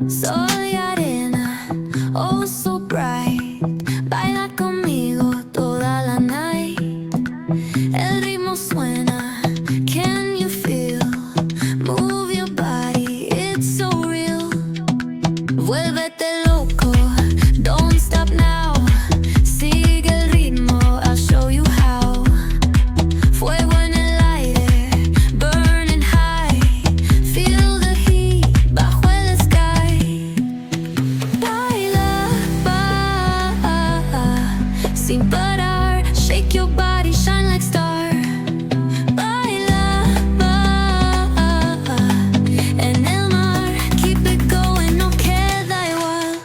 Soy arena, oh so bright. Baila conmigo toda la night. El ritmo suena, can you feel? Move your body, it's so real. Vuélvete loco, don't stop now. Sigue el ritmo, I'll show you how. Fuego en el aire, burning high. Feel the heat bajo el sky. Baila, sin parar. Shake your body, shine like star. Baila, en el mar. Keep it going, no queda igual.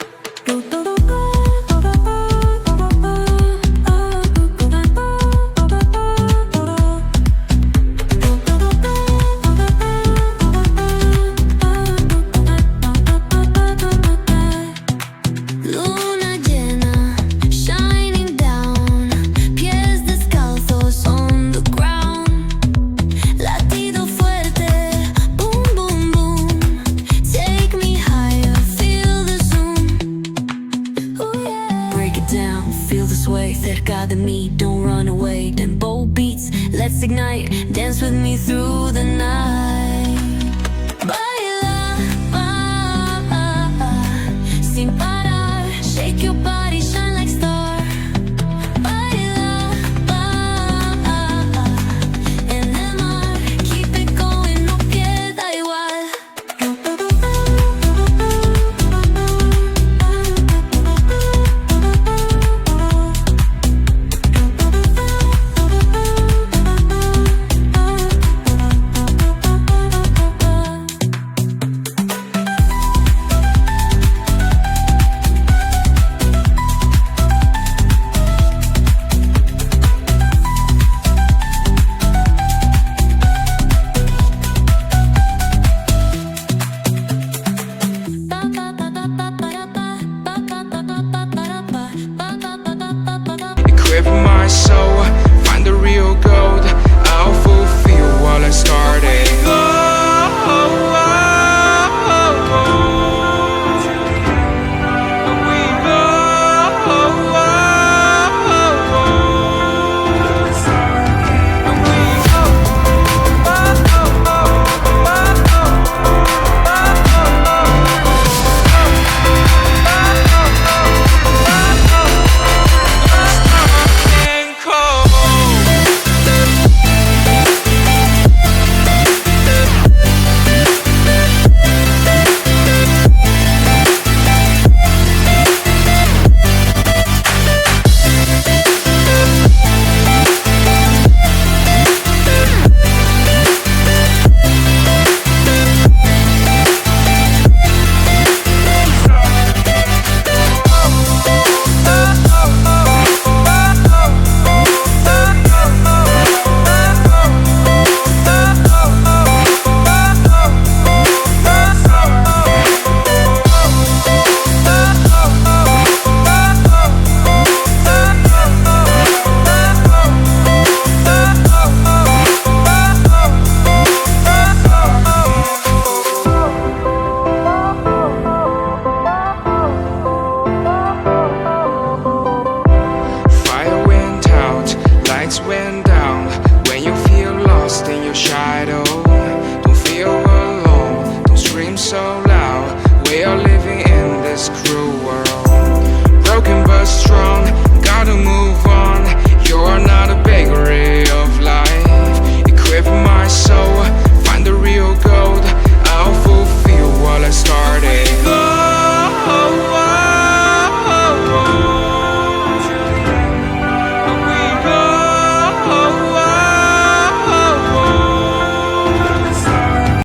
Luna llena, shining down. Pies descalzos on the ground. Latido fuerte, boom, boom, boom. Take me higher, feel the zoom. Ooh, yeah. Break it down, feel the sway. Cerca de mí, don't run away. Tempo beats, let's ignite. Dance with me through the night. Baila, sin parar. Shake your body, shine like star. Baila, en el mar. Keep it going, no queda igual. Equip my soul, find the real gold. I'll fulfill what I started. Fire went out, lights went down. When you feel lost in your shadow, don't feel alone, don't scream so loud. We are living in this cruel world, broken but strong, gotta move